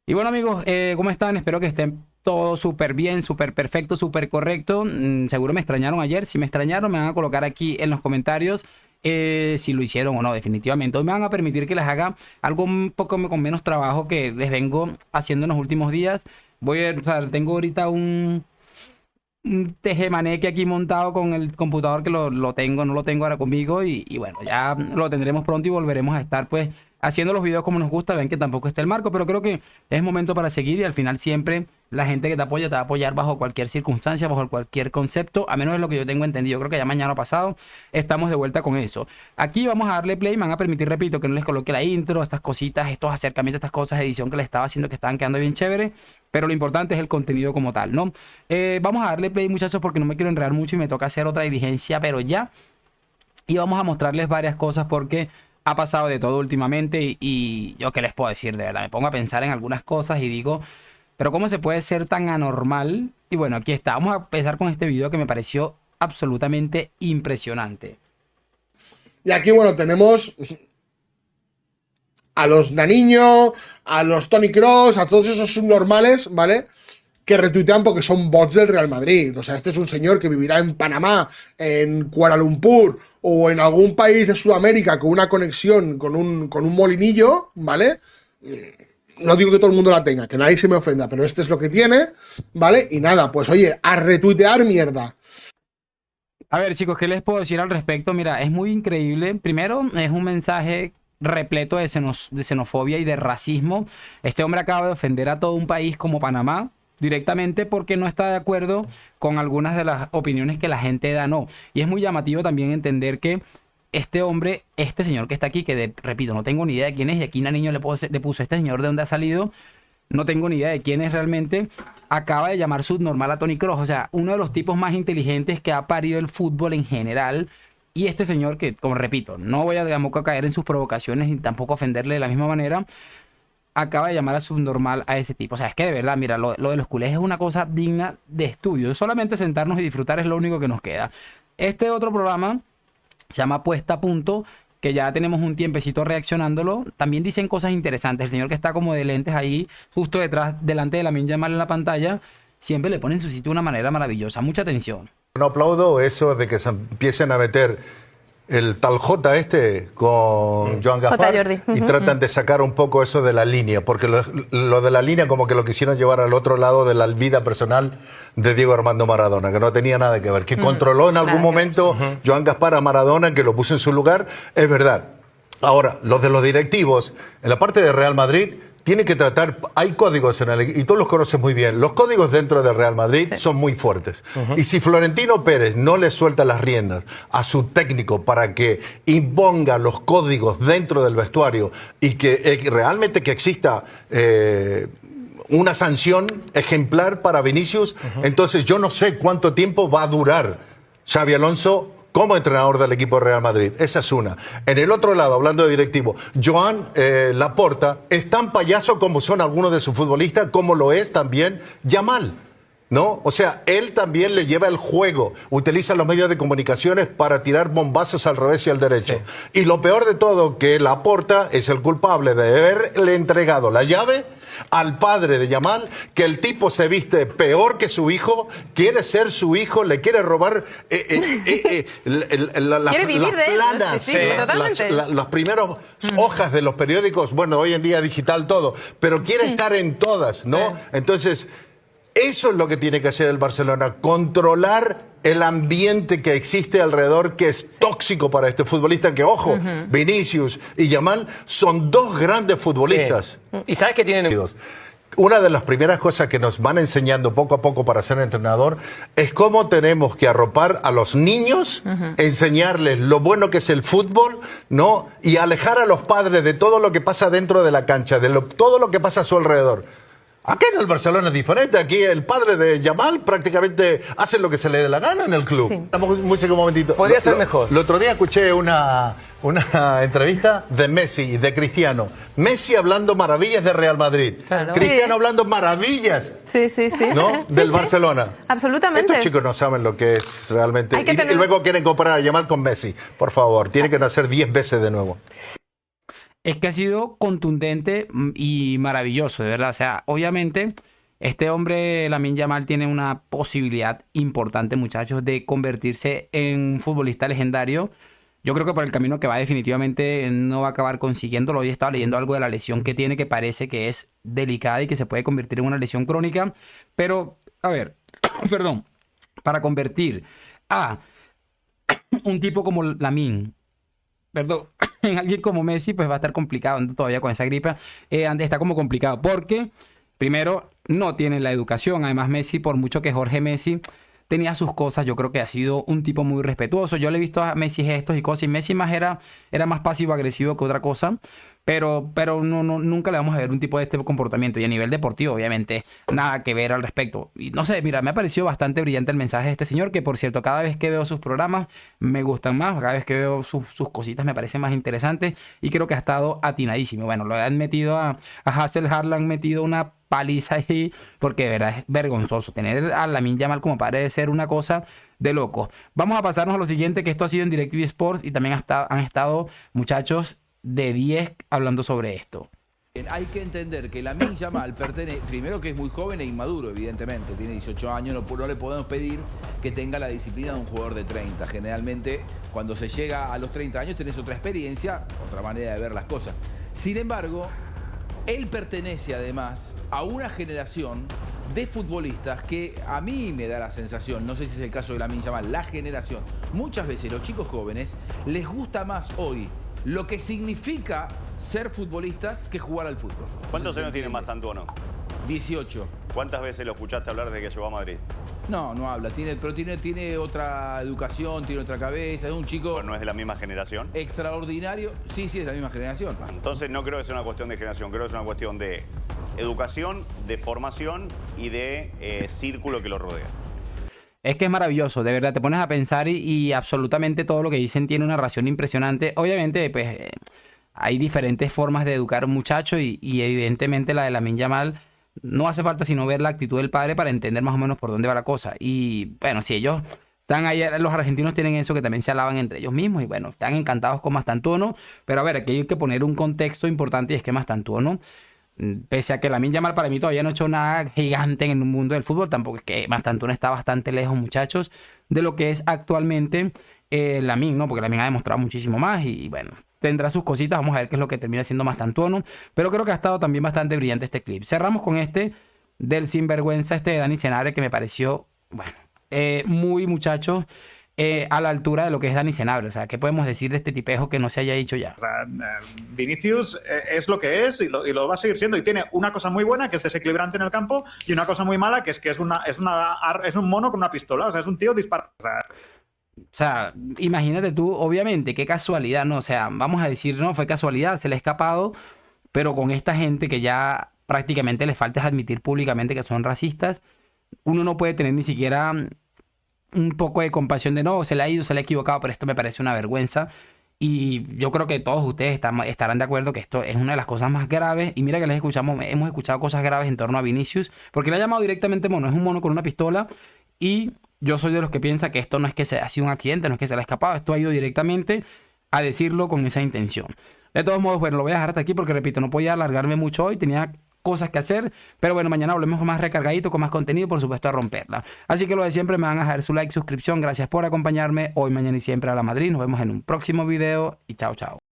Y bueno amigos, ¿cómo están? Espero que estén todo súper bien, súper perfecto, súper correcto. Seguro me extrañaron ayer. Si me extrañaron, me van a colocar aquí en los comentarios si lo hicieron o no, definitivamente. Hoy me van a permitir que les haga algo un poco con menos trabajo que les vengo haciendo en los últimos días. O sea, tengo ahorita un tejemaneque aquí montado con el computador que lo tengo, no lo tengo ahora conmigo y bueno, ya lo tendremos pronto y volveremos a estar pues haciendo los videos como nos gusta. Ven que tampoco está el marco, pero creo que es momento para seguir y al final siempre la gente que te apoya te va a apoyar bajo cualquier circunstancia, bajo cualquier concepto, a menos de lo que yo tengo entendido. Creo que ya mañana pasado estamos de vuelta con eso. Aquí vamos a darle play, me van a permitir, repito, que no les coloque la intro, estas cositas, estos acercamientos, estas cosas de edición que les estaba haciendo que estaban quedando bien chévere, pero lo importante es el contenido como tal, ¿no? Vamos a darle play, muchachos, porque no me quiero enredar mucho y me toca hacer otra diligencia, pero ya. Y vamos a mostrarles varias cosas porque ha pasado de todo últimamente y yo qué les puedo decir, de verdad. Me pongo a pensar en algunas cosas y digo, pero ¿cómo se puede ser tan anormal? Y bueno, aquí está. Vamos a empezar con este video que me pareció absolutamente impresionante. Y aquí, bueno, tenemos a los Naniño, a los Toni Kroos, a todos esos subnormales, ¿vale? Que retuitean porque son bots del Real Madrid. O sea, este es un señor que vivirá en Panamá, en Kuala Lumpur o en algún país de Sudamérica con una conexión con un molinillo, ¿vale? No digo que todo el mundo la tenga, que nadie se me ofenda, pero este es lo que tiene, ¿vale? Y nada, pues oye, a retuitear mierda. A ver, chicos, ¿qué les puedo decir al respecto? Mira, es muy increíble. Primero, es un mensaje repleto de xenofobia y de racismo. Este hombre acaba de ofender a todo un país como Panamá directamente porque no está de acuerdo con algunas de las opiniones que la gente da, no. Y es muy llamativo también entender que este hombre, este señor que está aquí, repito, no tengo ni idea de quién es, y aquí una niño le puso este señor de dónde ha salido, no tengo ni idea de quién es realmente, acaba de llamar subnormal a Toni Kroos, o sea, uno de los tipos más inteligentes que ha parido el fútbol en general. Y este señor que, como repito, no voy a tampoco a caer en sus provocaciones ni tampoco ofenderle de la misma manera, acaba de llamar a subnormal a ese tipo. O sea, es que de verdad, mira, lo de los culés es una cosa digna de estudio. Solamente sentarnos y disfrutar es lo único que nos queda. Este otro programa se llama Puesta a Punto, que ya tenemos un tiempecito reaccionándolo. También dicen cosas interesantes. El señor que está como de lentes ahí, justo detrás, delante de Lamine Yamal en la pantalla, siempre le pone en su sitio de una manera maravillosa. Mucha atención. No aplaudo eso de que se empiecen a meter el tal J con Joan Gaspar y tratan de sacar un poco eso de la línea, porque lo de la línea como que lo quisieron llevar al otro lado de la vida personal de Diego Armando Maradona, que no tenía nada que ver, que controló en algún momento Joan Gaspar a Maradona, que lo puso en su lugar, es verdad. Ahora, los de los directivos, en la parte de Real Madrid, tiene que tratar, hay códigos en el, y tú los conoces muy bien, los códigos dentro del Real Madrid son muy fuertes. Y si Florentino Pérez no le suelta las riendas a su técnico para que imponga los códigos dentro del vestuario y que realmente que exista una sanción ejemplar para Vinicius, entonces yo no sé cuánto tiempo va a durar Xabi Alonso como entrenador del equipo de Real Madrid. Esa es una. En el otro lado, hablando de directivo, Joan Laporta es tan payaso como son algunos de sus futbolistas, como lo es también Yamal, ¿no? O sea, él también le lleva el juego, utiliza los medios de comunicaciones para tirar bombazos al revés y al derecho. Sí. Y lo peor de todo, que Laporta es el culpable de haberle entregado la llave al padre de Yamal, que el tipo se viste peor que su hijo, quiere ser su hijo, le quiere robar quiere vivir de planas, sí, totalmente. Las primeras hojas de los periódicos, bueno, hoy en día digital todo, pero quiere estar en todas, ¿no? Sí. Entonces, eso es lo que tiene que hacer el Barcelona, controlar el ambiente que existe alrededor, que es tóxico para este futbolista, que ojo, Vinicius y Yamal son dos grandes futbolistas. Sí. ¿Y sabes qué tienen? Una de las primeras cosas que nos van enseñando poco a poco para ser entrenador es cómo tenemos que arropar a los niños, enseñarles lo bueno que es el fútbol, ¿no? Y alejar a los padres de todo lo que pasa dentro de la cancha, de todo lo que pasa a su alrededor. Aquí en el Barcelona es diferente. Aquí el padre de Yamal prácticamente hace lo que se le dé la gana en el club. Sí. Estamos un momentito. Podría ser mejor. El otro día escuché una entrevista de Messi y de Cristiano. Messi hablando maravillas de Real Madrid. Claro. Cristiano hablando maravillas. Sí. ¿No? Del Barcelona. Absolutamente. Estos chicos no saben lo que es realmente. Y luego quieren comparar a Yamal con Messi. Por favor, tiene que nacer 10 veces de nuevo. es que ha sido contundente y maravilloso, de verdad. O sea, obviamente, este hombre, Lamine Yamal, tiene una posibilidad importante, muchachos, de convertirse en un futbolista legendario. Yo creo que por el camino que va definitivamente no va a acabar consiguiéndolo. Hoy estaba leyendo algo de la lesión que tiene que parece que es delicada y que se puede convertir en una lesión crónica. Pero, a ver, perdón, para convertir a un tipo como Lamine, perdón, en alguien como Messi, pues va a estar complicado. Ando todavía con esa gripe. Está como complicado porque, primero, no tiene la educación. Además, Messi, por mucho que Jorge Messi tenía sus cosas, yo creo que ha sido un tipo muy respetuoso. Yo le he visto a Messi gestos y cosas, y Messi más era más pasivo-agresivo que otra cosa. Pero nunca le vamos a ver un tipo de este comportamiento. Y a nivel deportivo, obviamente, nada que ver al respecto. Y no sé, mira, me ha parecido bastante brillante el mensaje de este señor, que por cierto, cada vez que veo sus programas me gustan más. Cada vez que veo sus cositas me parecen más interesantes. Y creo que ha estado atinadísimo. Bueno, lo han metido a Hasselhard, le han metido una paliza ahí, porque de verdad es vergonzoso. Tener a Lamine Yamal como padre de ser una cosa de loco. Vamos a pasarnos a lo siguiente, que esto ha sido en DirecTV Sports y también han estado muchachos de 10 hablando sobre esto. Hay que entender que Lamine Yamal pertenece, primero que es muy joven e inmaduro, evidentemente, tiene 18 años, no le podemos pedir que tenga la disciplina de un jugador de 30. Generalmente, cuando se llega a los 30 años tenés otra experiencia, otra manera de ver las cosas. Sin embargo, él pertenece además a una generación de futbolistas que a mí me da la sensación, no sé si es el caso de Lamine Yamal, la generación, muchas veces los chicos jóvenes les gusta más hoy lo que significa ser futbolistas que jugar al fútbol. ¿Cuántos años tiene Mastantuono? 18. ¿Cuántas veces lo escuchaste hablar desde que llegó a Madrid? No habla, pero tiene otra educación, tiene otra cabeza, es un chico... ¿No es de la misma generación? Extraordinario, sí, es de la misma generación. Entonces no creo que sea una cuestión de generación, creo que es una cuestión de educación, de formación y de círculo que lo rodea. Es que es maravilloso, de verdad, te pones a pensar y absolutamente todo lo que dicen tiene una razón impresionante. Obviamente, pues hay diferentes formas de educar a un muchacho y evidentemente la de Lamine Yamal no hace falta sino ver la actitud del padre para entender más o menos por dónde va la cosa. Y bueno, si ellos están ahí, los argentinos tienen eso que también se alaban entre ellos mismos y bueno, están encantados con Mastantuono. Pero a ver, aquí hay que poner un contexto importante y es que Mastantuono, pese a que Lamine Yamal para mí todavía no ha hecho nada gigante en el mundo del fútbol, tampoco es que Mastantuono está bastante lejos, muchachos, de lo que es actualmente Lamine, ¿no? Porque Lamine ha demostrado muchísimo más y bueno, tendrá sus cositas, vamos a ver qué es lo que termina siendo Mastantuono, pero creo que ha estado también bastante brillante este clip. Cerramos con este del sinvergüenza de Dani Senabre, que me pareció, bueno, muy, muchachos, a la altura de lo que es Dani Senabre. O sea, ¿qué podemos decir de este tipejo que no se haya dicho ya? Vinicius es lo que es y lo va a seguir siendo. Y tiene una cosa muy buena, que es desequilibrante en el campo, y una cosa muy mala, que es un mono con una pistola. O sea, es un tío disparado. O sea, imagínate tú, obviamente, qué casualidad, ¿no? O sea, vamos a decir, no, fue casualidad, se le ha escapado, pero con esta gente que ya prácticamente les falta admitir públicamente que son racistas, uno no puede tener ni siquiera un poco de compasión de no, se le ha ido, se le ha equivocado, pero esto me parece una vergüenza. Y yo creo que todos ustedes estarán de acuerdo que esto es una de las cosas más graves. Y mira que hemos escuchado cosas graves en torno a Vinicius, porque le ha llamado directamente mono, es un mono con una pistola. Y yo soy de los que piensa que esto no es que ha sido un accidente, no es que se le ha escapado, esto ha ido directamente a decirlo con esa intención. De todos modos, bueno, lo voy a dejar hasta aquí porque, repito, no podía alargarme mucho hoy, tenía cosas que hacer, pero bueno, mañana volvemos más recargadito, con más contenido, por supuesto, a romperla. Así que lo de siempre, me van a dejar su like, suscripción, gracias por acompañarme hoy, mañana y siempre a la Madrid. Nos vemos en un próximo video y chao, chao.